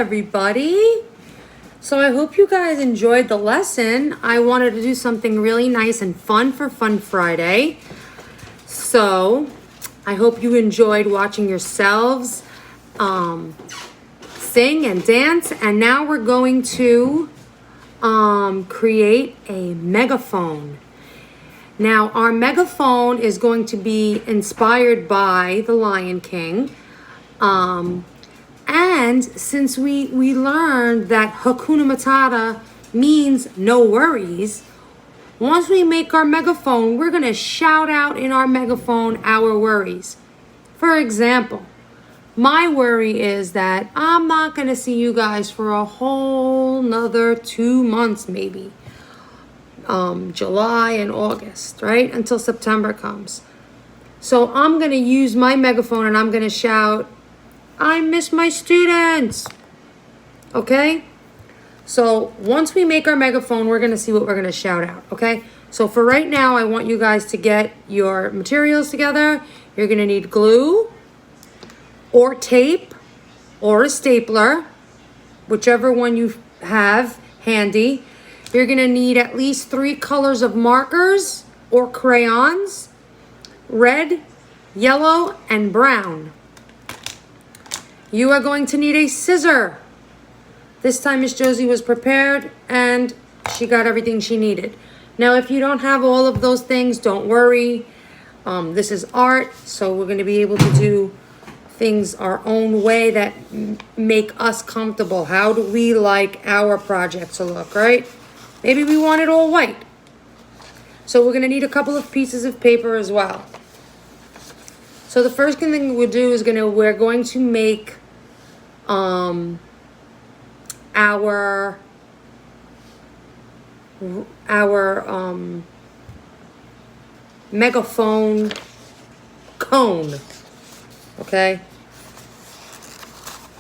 everybody. So I hope you guys enjoyed the lesson. I wanted to do something really nice and fun for Fun Friday. So I hope you enjoyed watching yourselves sing and dance. And now we're going to create a megaphone. Now our megaphone is going to be inspired by the Lion King. And since we learned that Hakuna Matata means no worries, once we make our megaphone, we're going to shout out in our megaphone our worries. For example, my worry is that I'm not going to see you guys for a whole nother 2 months maybe. July and August, right? Until September comes. So I'm going to use my megaphone and I'm going to shout, I miss my students. Okay? So once we make our megaphone, we're going to see what we're going to shout out. Okay? So for right now, I want you guys to get your materials together. You're going to need glue or tape or a stapler, whichever one you have handy. You're going to need at least 3 colors of markers or crayons, red, yellow, and brown. You are going to need a scissor. This time Miss Josie was prepared and she got everything she needed. Now if you don't have all of those things, don't worry. This is art, so we're going to be able to do things our own way that make us comfortable. How do we like our project to look, right? Maybe we want it all white. So we're going to need a couple of pieces of paper as well. So the first thing we'll do is we're going to make our megaphone cone. Okay?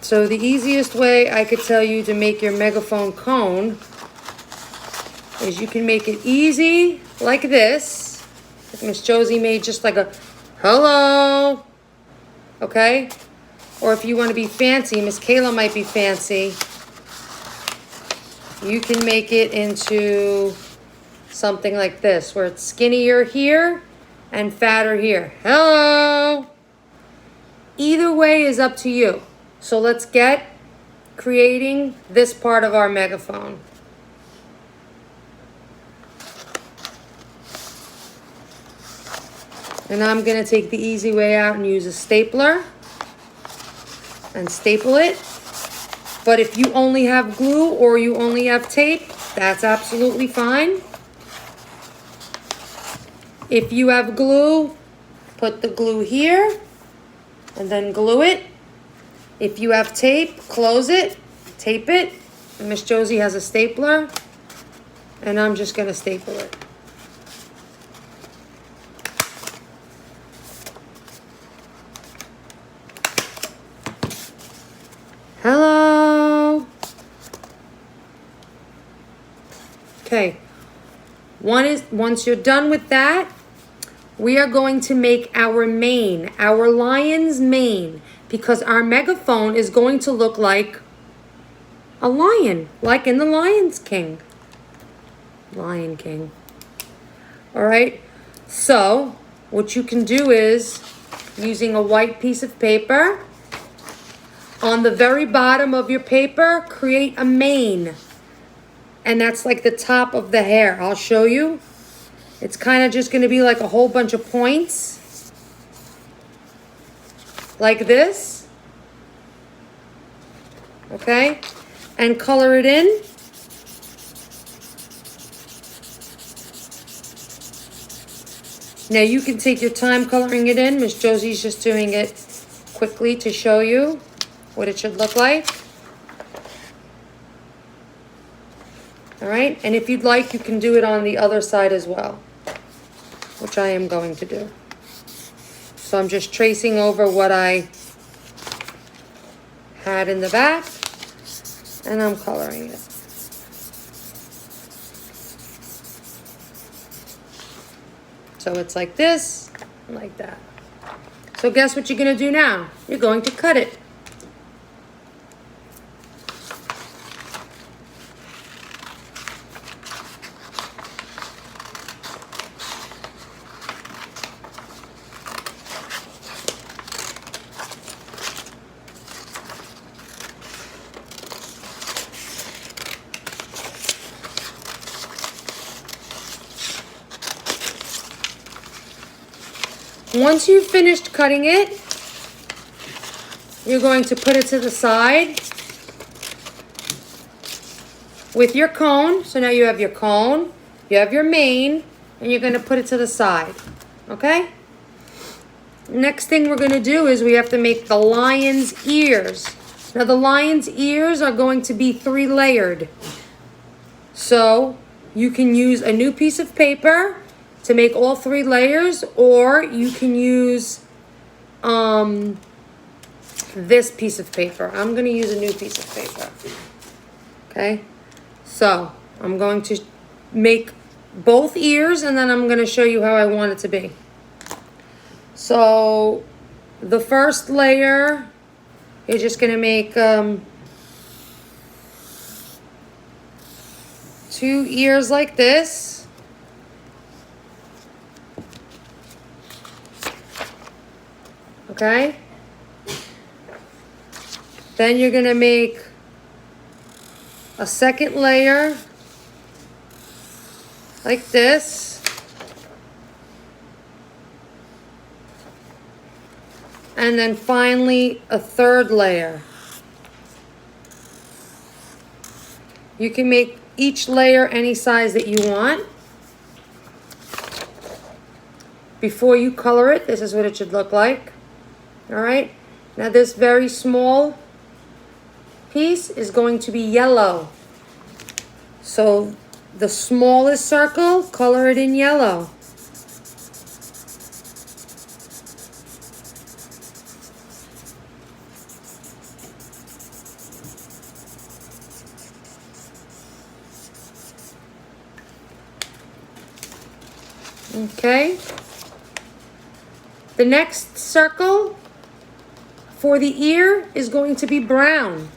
So the easiest way I could tell you to make your megaphone cone is you can make it easy like this. Like Miss Josie made just like a hello. Okay? Or if you want to be fancy, Miss Kayla might be fancy. You can make it into something like this, where it's skinnier here and fatter here. Hello. Either way is up to you. So let's get creating this part of our megaphone. And I'm going to take the easy way out and use a stapler and staple it. But if you only have glue or you only have tape, that's absolutely fine. If you have glue, put the glue here and then glue it. If you have tape, close it, tape it. And Miss Josie has a stapler and I'm just going to staple it. Hello. Okay. Once you're done with that, we are going to make our mane, our lion's mane, because our megaphone is going to look like a lion, like in the Lion King. All right. So what you can do is, using a white piece of paper, on the very bottom of your paper, create a mane. And that's like the top of the hair. I'll show you. It's kind of just going to be like a whole bunch of points. Like this. Okay? And color it in. Now you can take your time coloring it in. Miss Josie's just doing it quickly to show you what it should look like. All right, and if you'd like, you can do it on the other side as well, which I am going to do. So I'm just tracing over what I had in the back, and I'm coloring it. So it's like this, and like that. So guess what you're gonna do now? You're going to cut it. Once you've finished cutting it, you're going to put it to the side with your cone. So now you have your cone, you have your mane, and you're going to put it to the side. Okay? Next thing we're going to do is we have to make the lion's ears. Now the lion's ears are going to be 3 layered. So you can use a new piece of paper to make all 3 layers, or you can use this piece of paper. I'm going to use a new piece of paper. Okay? So I'm going to make both ears, and then I'm going to show you how I want it to be. So the first layer, you're just going to make 2 ears like this. Okay? Then you're going to make a second layer like this. And then finally a third layer. You can make each layer any size that you want. Before you color it, this is what it should look like. All right. Now this very small piece is going to be yellow. So the smallest circle, color it in yellow. Okay. The next circle for the ear is going to be brown.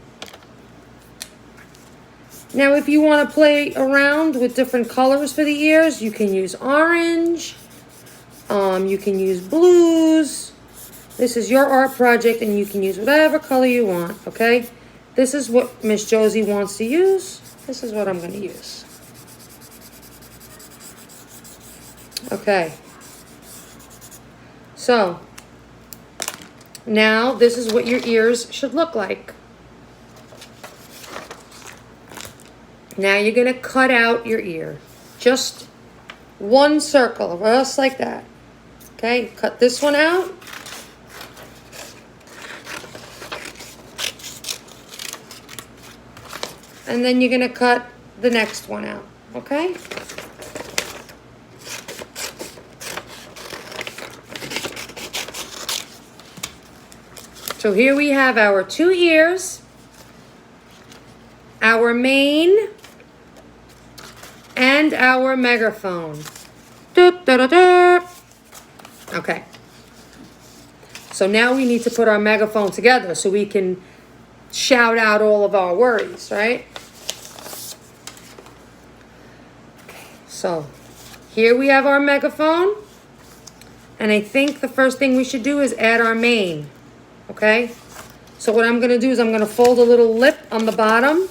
Now, if you want to play around with different colors for the ears, you can use orange. You can use blues. This is your art project, and you can use whatever color you want, okay? This is what Miss Josie wants to use. This is what I'm going to use. Okay. So, now this is what your ears should look like. Now you're going to cut out your ear. Just one circle, just like that. Okay, cut this one out. And then you're going to cut the next one out, okay? So here we have our 2 ears, our mane, and our megaphone. Okay. So now we need to put our megaphone together so we can shout out all of our worries, right? Okay. So here we have our megaphone. And I think the first thing we should do is add our mane. Okay? So what I'm going to do is I'm going to fold a little lip on the bottom.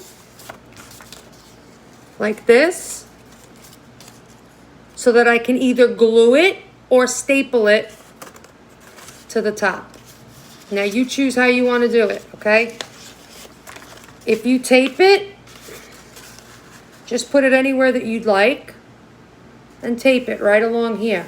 Like this. So that I can either glue it or staple it to the top. Now you choose how you want to do it, okay? If you tape it, just put it anywhere that you'd like and tape it right along here.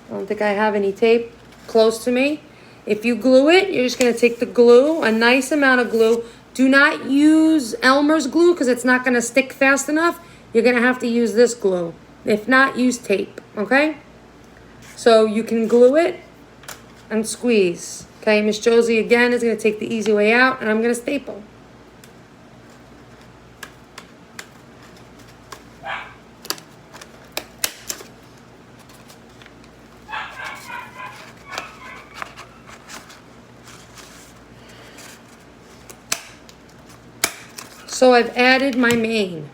I don't think I have any tape close to me. If you glue it, you're just going to take the glue, a nice amount of glue. Do not use Elmer's glue because it's not going to stick fast enough. You're going to have to use this glue. If not, use tape, okay? So you can glue it and squeeze. Okay, Miss Josie again is going to take the easy way out, and I'm going to staple. So I've added my mane.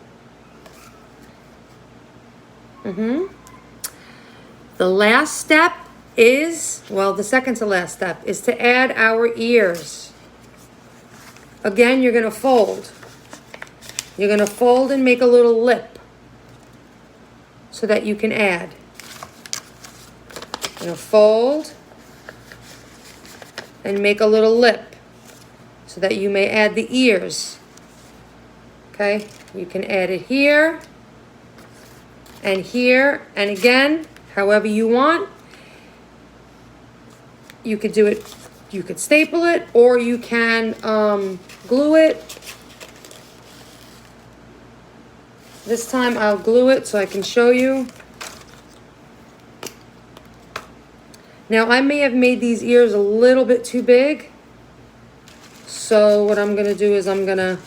The last step is, well, the second to last step is to add our ears. Again, you're going to fold. You're going to fold and make a little lip so that you can add. gonna fold and make a little lip so that you may add the ears. Okay, you can add it here and here, and again, however you want. You could do it, you could staple it, or you can glue it. This time I'll glue it so I can show you. Now I may have made these ears a little bit too big. So what I'm gonna do is I'm gonna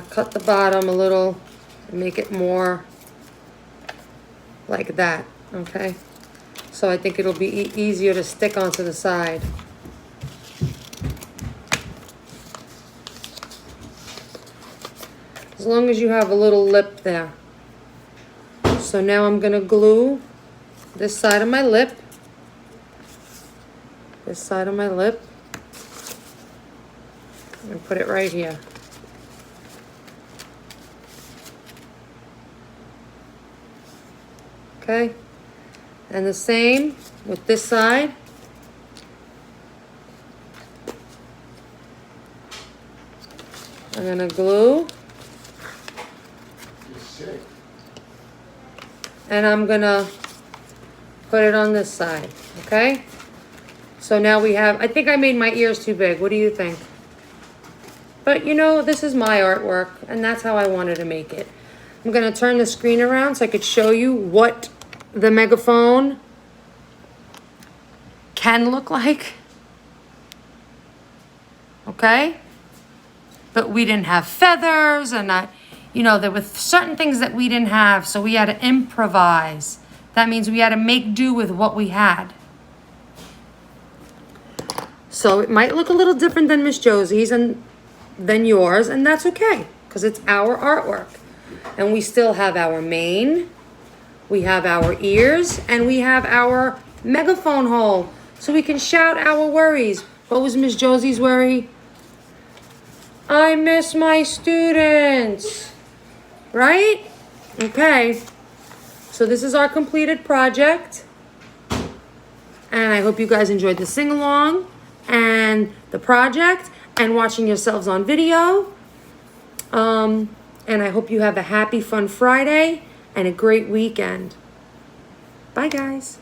cut the bottom a little and make it more like that, okay? So I think it'll be easier to stick onto the side. As long as you have a little lip there. So now I'm gonna glue this side of my lip, this side of my lip, and put it right here. Okay, and the same with this side. I'm gonna glue, and I'm gonna put it on this side, okay? So now we have, I think I made my ears too big. What do you think? But you know, this is my artwork, and that's how I wanted to make it. I'm gonna turn the screen around so I could show you what the megaphone can look like. Okay? But we didn't have feathers, and you know, there were certain things that we didn't have, so we had to improvise. That means we had to make do with what we had. So it might look a little different than Miss Josie's and than yours, and that's okay, because it's our artwork. And we still have our mane, we have our ears, and we have our megaphone hole, so we can shout our worries. What was Miss Josie's worry? I miss my students, right? Okay, so this is our completed project, and I hope you guys enjoyed the sing-along and the project and watching yourselves on video. And I hope you have a happy, fun Friday and a great weekend. Bye, guys.